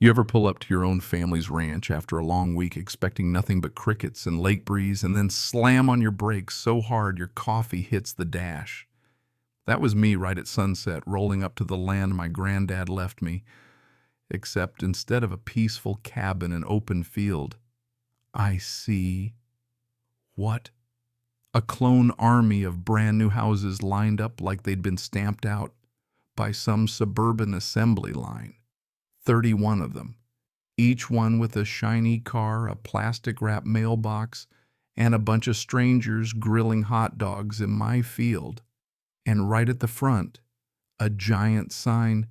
You ever pull up to your own family's ranch after a long week expecting nothing but crickets and lake breeze and then slam on your brakes so hard your coffee hits the dash? That was me right at sunset, rolling up to the land my granddad left me, except instead of a peaceful cabin and open field, I see what? A clone army of brand new houses lined up like they'd been stamped out by some suburban assembly line. 31 of them, each one with a shiny car, a plastic-wrapped mailbox, and a bunch of strangers grilling hot dogs in my field. And right at the front, a giant sign,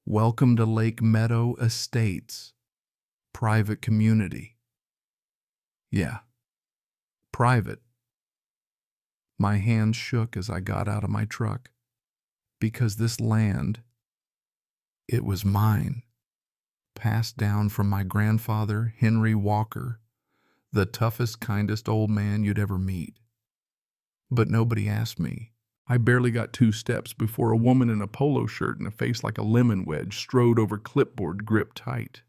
"Welcome to Lake Meadow Estates, private community." Yeah, private. My hands shook as I got out of my truck, because this land, it was mine. Passed down from my grandfather, Henry Walker, the toughest, kindest old man you'd ever meet. But nobody asked me. I barely got 2 steps before a woman in a polo shirt and a face like a lemon wedge strode over clipboard gripped tight.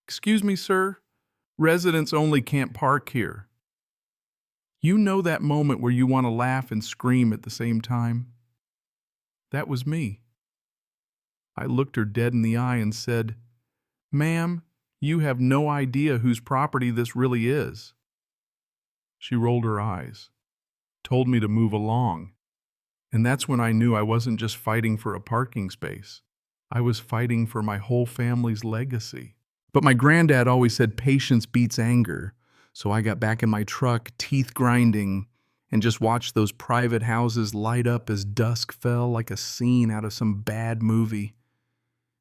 "Excuse me, sir. Residents only can't park here." You know that moment where you want to laugh and scream at the same time? That was me. I looked her dead in the eye and said, "Ma'am, you have no idea whose property this really is." She rolled her eyes, told me to move along. And that's when I knew I wasn't just fighting for a parking space. I was fighting for my whole family's legacy. But my granddad always said patience beats anger. So I got back in my truck, teeth grinding, and just watched those private houses light up as dusk fell like a scene out of some bad movie.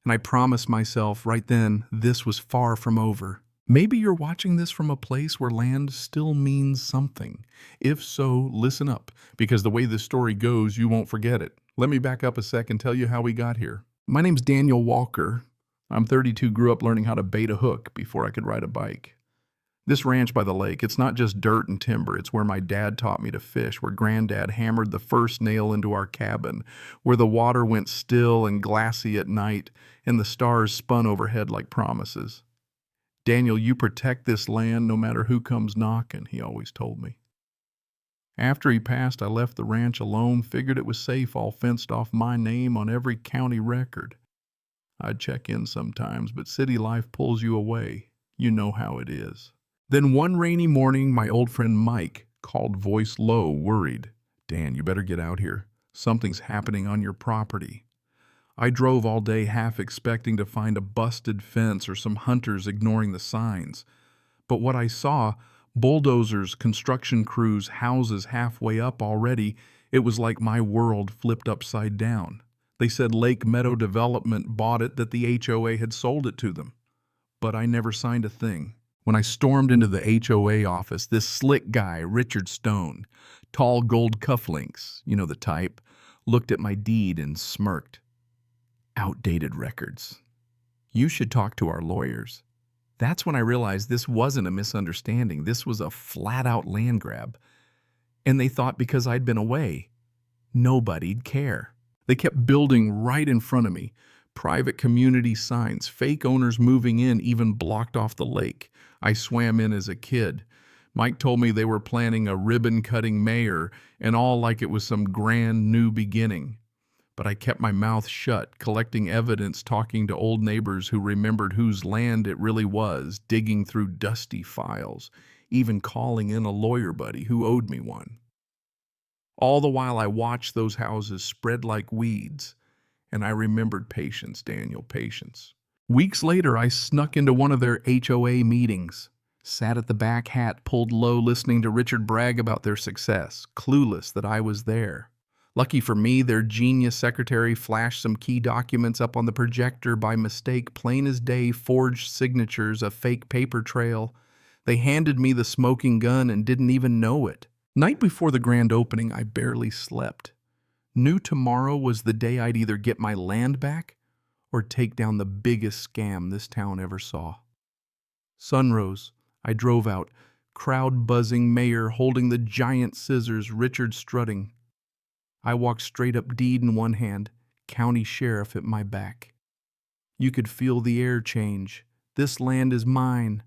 And I promised myself right then this was far from over. Maybe you're watching this from a place where land still means something. If so, listen up, because the way this story goes, you won't forget it. Let me back up a sec and tell you how we got here. My name's Daniel Walker. I'm 32, grew up learning how to bait a hook before I could ride a bike. This ranch by the lake, it's not just dirt and timber. It's where my dad taught me to fish, where Granddad hammered the first nail into our cabin, where the water went still and glassy at night, and the stars spun overhead like promises. "Daniel, you protect this land no matter who comes knocking," he always told me. After he passed, I left the ranch alone, figured it was safe, all fenced off, my name on every county record. I'd check in sometimes, but city life pulls you away. You know how it is. Then one rainy morning, my old friend Mike called, voice low, worried. "Dan, you better get out here. Something's happening on your property." I drove all day half expecting to find a busted fence or some hunters ignoring the signs. But what I saw, bulldozers, construction crews, houses halfway up already, it was like my world flipped upside down. They said Lake Meadow Development bought it, that the HOA had sold it to them. But I never signed a thing. When I stormed into the HOA office, this slick guy, Richard Stone, tall gold cufflinks, you know the type, looked at my deed and smirked. "Outdated records. You should talk to our lawyers." That's when I realized this wasn't a misunderstanding. This was a flat-out land grab. And they thought because I'd been away, nobody'd care. They kept building right in front of me. Private community signs, fake owners moving in even blocked off the lake. I swam in as a kid. Mike told me they were planning a ribbon-cutting mayor, and all like it was some grand new beginning. But I kept my mouth shut, collecting evidence, talking to old neighbors who remembered whose land it really was, digging through dusty files, even calling in a lawyer buddy who owed me one. All the while I watched those houses spread like weeds, and I remembered patience, Daniel, patience. Weeks later, I snuck into one of their HOA meetings, sat at the back hat pulled low listening to Richard brag about their success, clueless that I was there. Lucky for me, their genius secretary flashed some key documents up on the projector by mistake, plain as day, forged signatures, a fake paper trail. They handed me the smoking gun and didn't even know it. Night before the grand opening, I barely slept. Knew tomorrow was the day I'd either get my land back or take down the biggest scam this town ever saw. Sun rose. I drove out, crowd buzzing, mayor holding the giant scissors, Richard strutting. I walked straight up, deed in one hand, county sheriff at my back. You could feel the air change. "This land is mine,"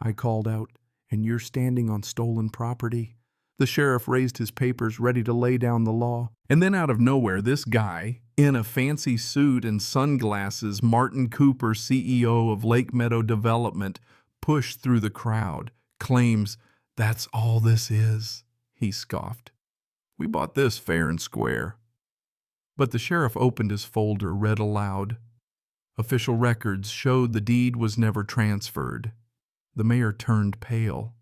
I called out, "and you're standing on stolen property." The sheriff raised his papers, ready to lay down the law. And then out of nowhere, this guy, in a fancy suit and sunglasses, Martin Cooper, CEO of Lake Meadow Development, pushed through the crowd, claims, "That's all this is," he scoffed. "We bought this fair and square." But the sheriff opened his folder, read aloud. Official records showed the deed was never transferred. The mayor turned pale.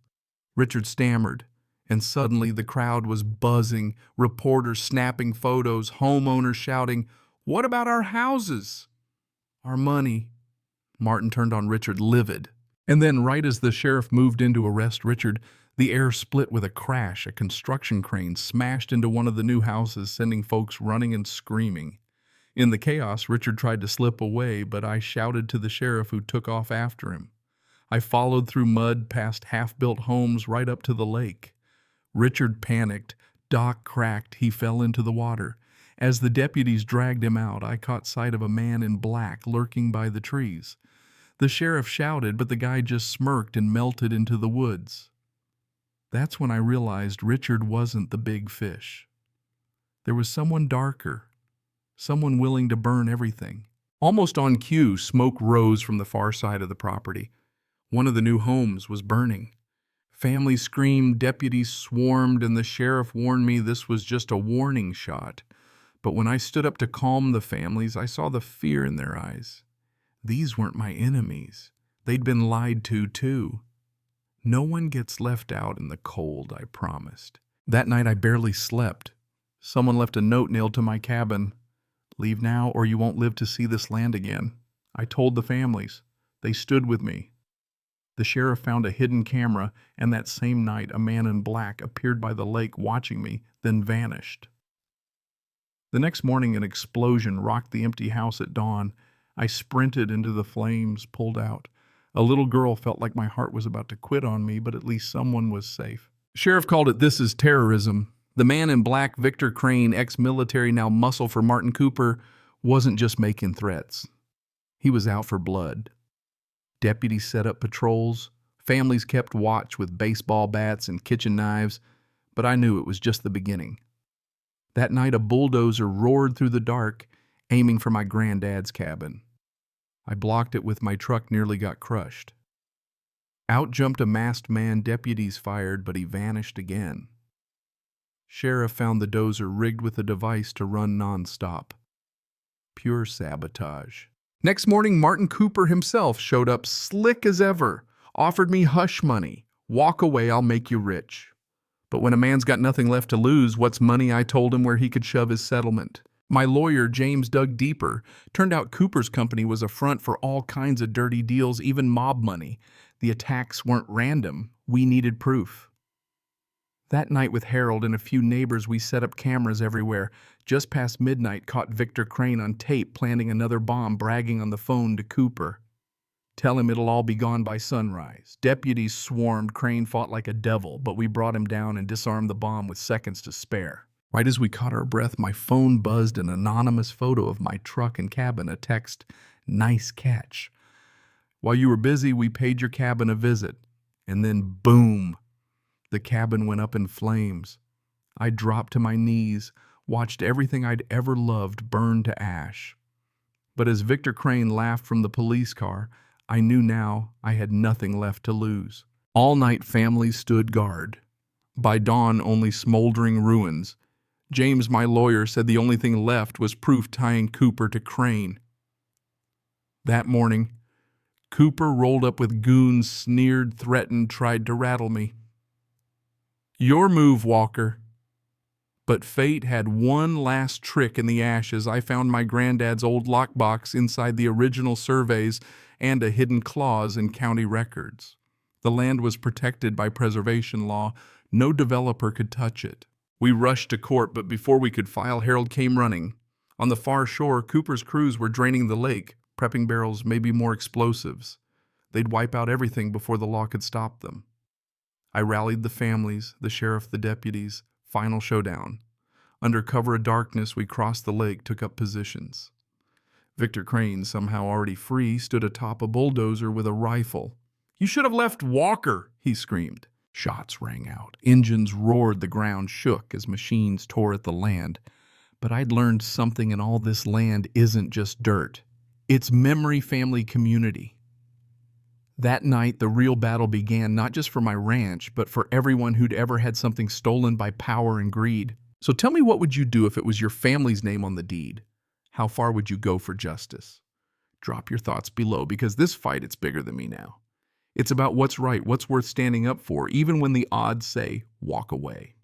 Richard stammered, and suddenly the crowd was buzzing, reporters snapping photos, homeowners shouting, "What about our houses? Our money?" Martin turned on Richard, livid. And then, right as the sheriff moved in to arrest Richard, the air split with a crash. A construction crane smashed into one of the new houses, sending folks running and screaming. In the chaos, Richard tried to slip away, but I shouted to the sheriff, who took off after him. I followed through mud, past half-built homes, right up to the lake. Richard panicked. Dock cracked. He fell into the water. As the deputies dragged him out, I caught sight of a man in black lurking by the trees. The sheriff shouted, but the guy just smirked and melted into the woods. That's when I realized Richard wasn't the big fish. There was someone darker, someone willing to burn everything. Almost on cue, smoke rose from the far side of the property. One of the new homes was burning. Families screamed, deputies swarmed, and the sheriff warned me this was just a warning shot. But when I stood up to calm the families, I saw the fear in their eyes. These weren't my enemies. They'd been lied to, too. No one gets left out in the cold, I promised. That night I barely slept. Someone left a note nailed to my cabin. "Leave now or you won't live to see this land again." I told the families. They stood with me. The sheriff found a hidden camera, and that same night a man in black appeared by the lake watching me, then vanished. The next morning an explosion rocked the empty house at dawn. I sprinted into the flames, pulled out. A little girl felt like my heart was about to quit on me, but at least someone was safe. Sheriff called it "This is terrorism." The man in black, Victor Crane, ex-military, now muscle for Martin Cooper, wasn't just making threats. He was out for blood. Deputies set up patrols. Families kept watch with baseball bats and kitchen knives, but I knew it was just the beginning. That night a bulldozer roared through the dark, aiming for my granddad's cabin. I blocked it with my truck, nearly got crushed. Out jumped a masked man. Deputies fired, but he vanished again. Sheriff found the dozer rigged with a device to run nonstop. Pure sabotage. Next morning, Martin Cooper himself showed up, slick as ever, offered me hush money. "Walk away, I'll make you rich." But when a man's got nothing left to lose, what's money? I told him where he could shove his settlement. My lawyer, James, dug deeper. Turned out Cooper's company was a front for all kinds of dirty deals, even mob money. The attacks weren't random. We needed proof. That night with Harold and a few neighbors, we set up cameras everywhere. Just past midnight, caught Victor Crane on tape planting another bomb, bragging on the phone to Cooper. "Tell him it'll all be gone by sunrise." Deputies swarmed. Crane fought like a devil, but we brought him down and disarmed the bomb with seconds to spare. Right as we caught our breath, my phone buzzed an anonymous photo of my truck and cabin, a text, "Nice catch. While you were busy, we paid your cabin a visit." And then boom, the cabin went up in flames. I dropped to my knees, watched everything I'd ever loved burn to ash. But as Victor Crane laughed from the police car, I knew now I had nothing left to lose. All night families stood guard. By dawn, only smoldering ruins. James, my lawyer, said the only thing left was proof tying Cooper to Crane. That morning, Cooper rolled up with goons, sneered, threatened, tried to rattle me. "Your move, Walker." But fate had one last trick in the ashes. I found my granddad's old lockbox inside the original surveys and a hidden clause in county records. The land was protected by preservation law. No developer could touch it. We rushed to court, but before we could file, Harold came running. On the far shore, Cooper's crews were draining the lake, prepping barrels, maybe more explosives. They'd wipe out everything before the law could stop them. I rallied the families, the sheriff, the deputies. Final showdown. Under cover of darkness, we crossed the lake, took up positions. Victor Crane, somehow already free, stood atop a bulldozer with a rifle. "You should have left Walker," he screamed. Shots rang out. Engines roared, the ground shook as machines tore at the land. But I'd learned something, and all this land isn't just dirt. It's memory, family, community. That night, the real battle began, not just for my ranch, but for everyone who'd ever had something stolen by power and greed. So tell me, what would you do if it was your family's name on the deed? How far would you go for justice? Drop your thoughts below, because this fight, it's bigger than me now. It's about what's right, what's worth standing up for, even when the odds say, walk away.